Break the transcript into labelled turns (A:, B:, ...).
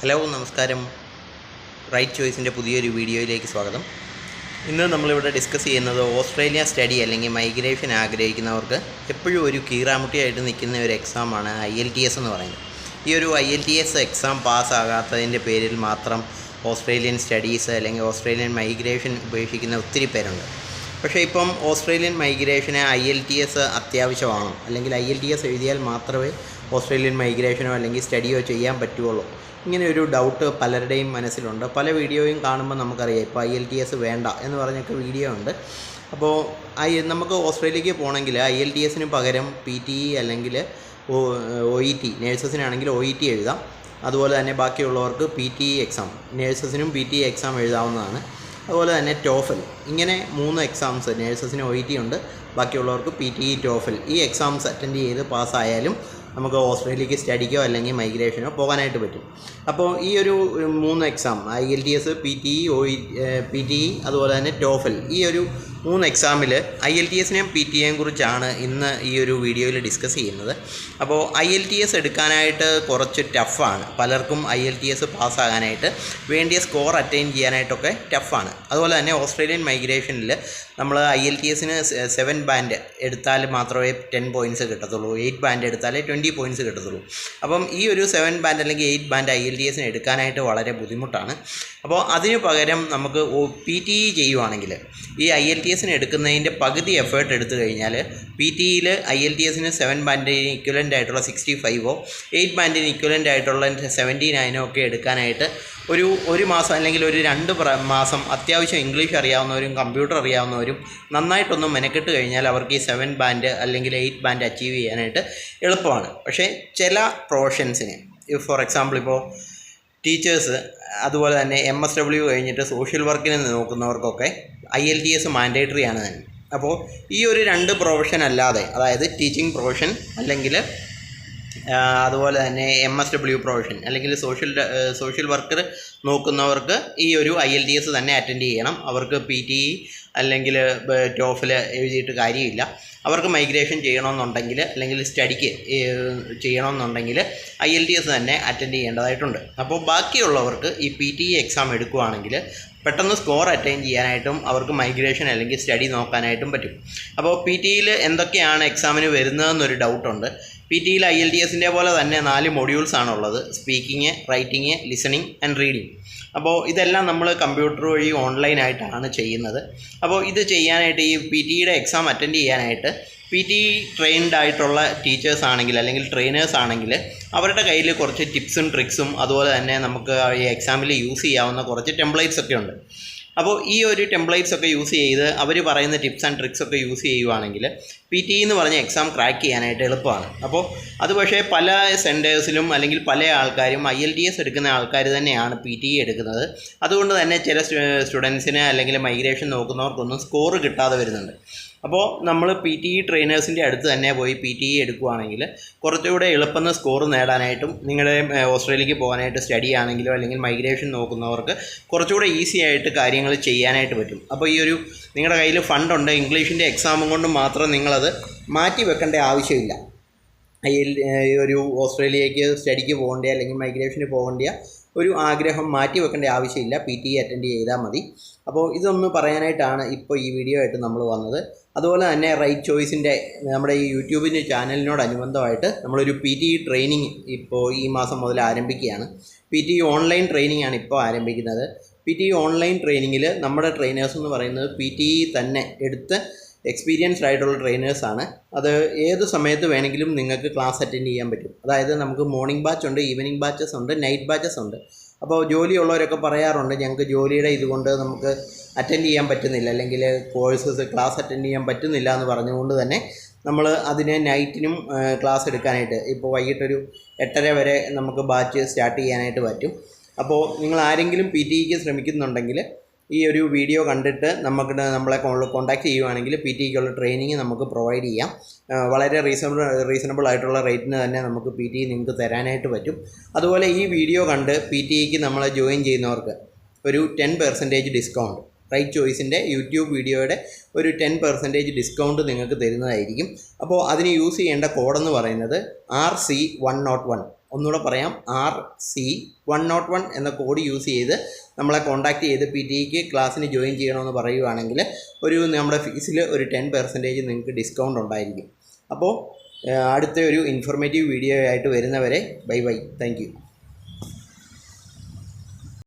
A: Hello നമസ്കാരം. Right ചോയ്സിൻ്റെ പുതിയൊരു വീഡിയോയിലേക്ക് സ്വാഗതം. ഇന്ന് നമ്മളിവിടെ ഡിസ്കസ് ചെയ്യുന്നത് ഓസ്ട്രേലിയ സ്റ്റഡി അല്ലെങ്കിൽ മൈഗ്രേഷൻ ആഗ്രഹിക്കുന്നവർക്ക് എപ്പോഴും ഒരു കീറാമുട്ടിയായിട്ട് നിൽക്കുന്ന ഒരു എക്സാമാണ് IELTS എന്ന് പറയുന്നത്. ഈ ഒരു IELTS എക്സാം പാസ്സാകാത്തതിൻ്റെ പേരിൽ മാത്രം ഓസ്ട്രേലിയൻ സ്റ്റഡീസ് അല്ലെങ്കിൽ ഓസ്ട്രേലിയൻ മൈഗ്രേഷൻ ഉപേക്ഷിക്കുന്ന ഒത്തിരി പേരുണ്ട്. പക്ഷേ ഇപ്പം ഓസ്ട്രേലിയൻ മൈഗ്രേഷന് IELTS അത്യാവശ്യമാണോ, അല്ലെങ്കിൽ IELTS എഴുതിയാൽ മാത്രമേ ഓസ്ട്രേലിയൻ മൈഗ്രേഷനോ അല്ലെങ്കിൽ സ്റ്റഡിയോ ചെയ്യാൻ പറ്റുള്ളൂ, ഇങ്ങനെ ഒരു ഡൗട്ട് പലരുടെയും മനസ്സിലുണ്ട്. പല വീഡിയോയും കാണുമ്പോൾ നമുക്കറിയാം ഇപ്പോൾ IELTS വേണ്ട എന്ന് പറഞ്ഞൊക്കെ വീഡിയോ ഉണ്ട്. അപ്പോൾ നമുക്ക് ഓസ്ട്രേലിയക്ക് പോകണമെങ്കിൽ IELTSന് പകരം PTE അല്ലെങ്കിൽ OET, നേഴ്സസിനാണെങ്കിൽ OET എഴുതാം. അതുപോലെ തന്നെ ബാക്കിയുള്ളവർക്ക് PTE എക്സാം, നേഴ്സസിനും PTE എക്സാം എഴുതാവുന്നതാണ്. അതുപോലെ തന്നെ TOEFL, ഇങ്ങനെ 3 എക്സാംസ്, നേഴ്സസിന് OET ഉണ്ട്, ബാക്കിയുള്ളവർക്ക് PTE TOEFL, ഈ എക്സാംസ് അറ്റൻഡ് ചെയ്ത് പാസ്സായാലും നമുക്ക് ഓസ്ട്രേലിയക്ക് സ്റ്റഡിക്കോ അല്ലെങ്കിൽ മൈഗ്രേഷനോ പോകാനായിട്ട് പറ്റും. അപ്പോൾ ഈ ഒരു 3 എക്സാം, IELTS, PTE അതുപോലെ തന്നെ TOEFL, ഈ ഒരു 3 എക്സാമിൽ IELTSനെയും PTEയെയും കുറിച്ചാണ് ഇന്ന് ഈ ഒരു വീഡിയോയിൽ ഡിസ്കസ് ചെയ്യുന്നത്. അപ്പോൾ IELTS എടുക്കാനായിട്ട് കുറച്ച് ടഫാണ്. പലർക്കും IELTS പാസ്സാകാനായിട്ട് വേണ്ടിയ സ്കോർ അറ്റൈൻ ചെയ്യാനായിട്ടൊക്കെ ടഫാണ്. അതുപോലെ തന്നെ ഓസ്ട്രേലിയൻ മൈഗ്രേഷനിൽ നമ്മൾ IELTSന് 7 ബാൻഡ് എടുത്താൽ മാത്രമേ 10 പോയിൻറ്റ്സ് കിട്ടത്തുള്ളൂ, 8 ബാൻഡ് എടുത്താലേ 20 പോയിൻറ്റ്സ് കിട്ടത്തുള്ളൂ. അപ്പം ഈ ഒരു 7 ബാൻഡ് അല്ലെങ്കിൽ 8 ബാൻഡ് IELTSന് എടുക്കാനായിട്ട് വളരെ ബുദ്ധിമുട്ടാണ്. അപ്പോൾ അതിന് പകരം നമുക്ക് PTE ചെയ്യുവാണെങ്കിൽ ഈ IELTSന് എടുക്കുന്നതിൻ്റെ പകുതി എഫേർട്ട് എടുത്തു കഴിഞ്ഞാൽ PTEയിൽ IELTSന് 7 ബാൻഡിന് ഇക്വലൻ്റ് ആയിട്ടുള്ള 65ഓ 8 ബാൻഡിന് ഇക്വലൻ്റ് ആയിട്ടുള്ള 79 ഒക്കെ എടുക്കാനായിട്ട് ഒരു മാസം അല്ലെങ്കിൽ ഒരു 2 മാസം അത്യാവശ്യം ഇംഗ്ലീഷ് അറിയാവുന്നവരും കമ്പ്യൂട്ടർ അറിയാവുന്നവരും നന്നായിട്ടൊന്ന് മെനക്കെട്ട് കഴിഞ്ഞാൽ അവർക്ക് ഈ 7 ബാൻഡ് അല്ലെങ്കിൽ 8 ബാൻഡ് അച്ചീവ് ചെയ്യാനായിട്ട് എളുപ്പമാണ്. പക്ഷേ ചില പ്രൊഫഷൻസിന്, ഫോർ എക്സാമ്പിൾ ഇപ്പോൾ ടീച്ചേഴ്സ്, അതുപോലെ തന്നെ MSW കഴിഞ്ഞിട്ട് സോഷ്യൽ വർക്കിന് നോക്കുന്നവർക്കൊക്കെ IELTS മാൻഡേറ്ററി ആണ് തന്നെ. അപ്പോൾ ഈ ഒരു 2 പ്രൊഫഷൻ അല്ലാതെ, അതായത് ടീച്ചിങ് പ്രൊഫഷൻ അല്ലെങ്കിൽ അതുപോലെ തന്നെ MSW പ്രൊഫഷൻ അല്ലെങ്കിൽ സോഷ്യൽ വർക്കർ നോക്കുന്നവർക്ക് ഈ ഒരു IELTS തന്നെ അറ്റൻഡ് ചെയ്യണം. അവർക്ക് PTE അല്ലെങ്കിൽ TOEFL എഴുതിയിട്ട് കാര്യമില്ല. അവർക്ക് മൈഗ്രേഷൻ ചെയ്യണമെന്നുണ്ടെങ്കിൽ അല്ലെങ്കിൽ സ്റ്റഡിക്ക് ചെയ്യണമെന്നുണ്ടെങ്കിൽ IELTS തന്നെ അറ്റൻഡ് ചെയ്യേണ്ടതായിട്ടുണ്ട്. അപ്പോൾ ബാക്കിയുള്ളവർക്ക് ഈ PTE എക്സാം എടുക്കുകയാണെങ്കിൽ പെട്ടെന്ന് സ്കോർ അറ്റൈൻ ചെയ്യാനായിട്ടും അവർക്ക് മൈഗ്രേഷൻ അല്ലെങ്കിൽ സ്റ്റഡി നോക്കാനായിട്ടും പറ്റും. അപ്പോൾ PTEയിൽ എന്തൊക്കെയാണ് എക്സാമിന് വരുന്നതെന്നൊരു ഡൗട്ടുണ്ട്. PTEയിൽ IELTSൻ്റെ പോലെ തന്നെ 4 മൊഡ്യൂൾസ് ആണുള്ളത്: speaking, writing, listening and reading. അപ്പോൾ ഇതെല്ലാം നമ്മൾ കമ്പ്യൂട്ടർ വഴി ഓൺലൈനായിട്ടാണ് ചെയ്യുന്നത്. അപ്പോൾ ഇത് ചെയ്യാനായിട്ട് ഈ PTEയുടെ എക്സാം അറ്റൻഡ് ചെയ്യാനായിട്ട് PTE ട്രെയിൻഡ് ആയിട്ടുള്ള ടീച്ചേഴ്സ് ആണെങ്കിൽ അല്ലെങ്കിൽ ട്രെയിനേഴ്സ് ആണെങ്കിൽ അവരുടെ കയ്യിൽ കുറച്ച് ടിപ്സും ട്രിക്സും അതുപോലെ തന്നെ നമുക്ക് ഈ എക്സാമിൽ യൂസ് ചെയ്യാവുന്ന കുറച്ച് ടെംപ്ലേറ്റ്സ് ഒക്കെ ഉണ്ട്. അപ്പോൾ ഈ ഒരു ടെംപ്ലേറ്റ്സ് ഒക്കെ യൂസ് ചെയ്ത് അവർ പറയുന്ന ടിപ്സ് ആൻഡ് ട്രിക്സ് ഒക്കെ യൂസ് ചെയ്യുവാണെങ്കിൽ PTE എന്ന് പറഞ്ഞ എക്സാം ക്രാക്ക് ചെയ്യാനായിട്ട് എളുപ്പമാണ്. അപ്പോൾ അത് പക്ഷേ പല സെൻറ്റേഴ്സിലും അല്ലെങ്കിൽ പല ആൾക്കാരും IELTS എടുക്കുന്ന ആൾക്കാർ തന്നെയാണ് PTE എടുക്കുന്നത്. അതുകൊണ്ട് തന്നെ ചില സ്റ്റുഡൻസിന് അല്ലെങ്കിൽ മൈഗ്രേഷൻ നോക്കുന്നവർക്കൊന്നും സ്കോർ കിട്ടാതെ വരുന്നുണ്ട്. അപ്പോൾ നമ്മൾ PTE ട്രെയിനേഴ്സിൻ്റെ അടുത്ത് തന്നെ പോയി PTE എടുക്കുകയാണെങ്കിൽ കുറച്ചുകൂടെ എളുപ്പം സ്കോർ നേടാനായിട്ടും നിങ്ങളുടെ ഓസ്ട്രേലിയക്ക് പോകാനായിട്ട് സ്റ്റഡി ആണെങ്കിലോ അല്ലെങ്കിൽ മൈഗ്രേഷൻ നോക്കുന്നവർക്ക് കുറച്ചുകൂടെ ഈസി ആയിട്ട് കാര്യങ്ങൾ ചെയ്യാനായിട്ട് പറ്റും. അപ്പോൾ ഈ ഒരു നിങ്ങളുടെ കയ്യിൽ ഫണ്ടുണ്ട്, ഇംഗ്ലീഷിൻ്റെ എക്സാമും കൊണ്ട് മാത്രം നിങ്ങളത് മാറ്റി വെക്കേണ്ട ആവശ്യമില്ല. ഒരു ഓസ്ട്രേലിയക്ക് സ്റ്റഡിക്ക് പോകേണ്ട അല്ലെങ്കിൽ മൈഗ്രേഷന് പോകേണ്ട ഒരു ആഗ്രഹം മാറ്റി വെക്കേണ്ട ആവശ്യമില്ല, PTE അറ്റൻഡ് ചെയ്താൽ മതി. അപ്പോൾ ഇതൊന്ന് പറയാനായിട്ടാണ് ഇപ്പോൾ ഈ വീഡിയോ ആയിട്ട് നമ്മൾ വന്നത്. അതുപോലെ തന്നെ റൈറ്റ് ചോയ്സിൻ്റെ നമ്മുടെ ഈ യൂട്യൂബിൻ്റെ ചാനലിനോടനുബന്ധമായിട്ട് നമ്മളൊരു PTE ട്രെയിനിങ് ഇപ്പോൾ ഈ മാസം മുതൽ ആരംഭിക്കുകയാണ്. PTE ഓൺലൈൻ ട്രെയിനിങ് ആണ് ഇപ്പോൾ ആരംഭിക്കുന്നത്. PTE ഓൺലൈൻ ട്രെയിനിങ്ങിൽ നമ്മുടെ ട്രെയിനേഴ്സ് എന്ന് പറയുന്നത് PTE തന്നെ എടുത്ത് എക്സ്പീരിയൻസ്ഡ് ആയിട്ടുള്ള ട്രെയിനേഴ്സാണ്. അത് ഏത് സമയത്ത് വേണമെങ്കിലും നിങ്ങൾക്ക് ക്ലാസ് അറ്റൻഡ് ചെയ്യാൻ പറ്റും. അതായത് നമുക്ക് മോർണിംഗ് ബാച്ച് ഉണ്ട്, ഈവനിങ് ബാച്ചസ് ഉണ്ട്, നൈറ്റ് ബാച്ചസ് ഉണ്ട്. അപ്പോൾ ജോലിയുള്ളവരൊക്കെ പറയാറുണ്ട്, ഞങ്ങൾക്ക് ജോലിയുടെ ഇതുകൊണ്ട് നമുക്ക് അറ്റൻഡ് ചെയ്യാൻ പറ്റുന്നില്ല അല്ലെങ്കിൽ ക്ലാസ് അറ്റൻഡ് ചെയ്യാൻ പറ്റുന്നില്ല എന്ന് പറഞ്ഞുകൊണ്ട് തന്നെ നമ്മൾ അതിന് നൈറ്റിനും ക്ലാസ് എടുക്കാനായിട്ട് ഇപ്പോൾ വൈകിട്ടൊരു 8:30 വരെ നമുക്ക് ബാച്ച് സ്റ്റാർട്ട് ചെയ്യാനായിട്ട് പറ്റും. അപ്പോൾ നിങ്ങൾ ആരെങ്കിലും PTEക്ക് ശ്രമിക്കുന്നുണ്ടെങ്കിൽ ഈ ഒരു വീഡിയോ കണ്ടിട്ട് നമ്മളെ കോൺടാക്റ്റ് ചെയ്യുവാണെങ്കിൽ PTEക്കുള്ള ട്രെയിനിങ് നമുക്ക് പ്രൊവൈഡ് ചെയ്യാം. വളരെ റീസണബിൾ ആയിട്ടുള്ള റേറ്റിന് തന്നെ നമുക്ക് PTE നിങ്ങൾക്ക് തരാനായിട്ട് പറ്റും. അതുപോലെ ഈ വീഡിയോ കണ്ട് PTEക്ക് നമ്മളെ ജോയിൻ ചെയ്യുന്നവർക്ക് ഒരു 10% ഡിസ്കൗണ്ട്, റൈറ്റ് ചോയ്സിൻ്റെ യൂട്യൂബ് വീഡിയോയുടെ ഒരു 10% ഡിസ്കൗണ്ട് നിങ്ങൾക്ക് തരുന്നതായിരിക്കും. അപ്പോൾ അതിന് യൂസ് ചെയ്യേണ്ട കോഡെന്ന് പറയുന്നത് RC101, ഒന്നുകൂടെ പറയാം, RC101 എന്ന കോഡ് യൂസ് ചെയ്ത് നമ്മളെ കോൺടാക്റ്റ് ചെയ്ത് PTEക്ക് ക്ലാസ്സിന് ജോയിൻ ചെയ്യണമെന്ന് പറയുവാണെങ്കിൽ നമ്മുടെ ഫീസിൽ ഒരു 10% നിങ്ങൾക്ക് ഡിസ്കൗണ്ട് ഉണ്ടായിരിക്കും. അപ്പോൾ അടുത്ത ഒരു ഇൻഫോർമേറ്റീവ് വീഡിയോ ആയിട്ട് വരുന്നവരെ ബൈ ബൈ, താങ്ക് യു.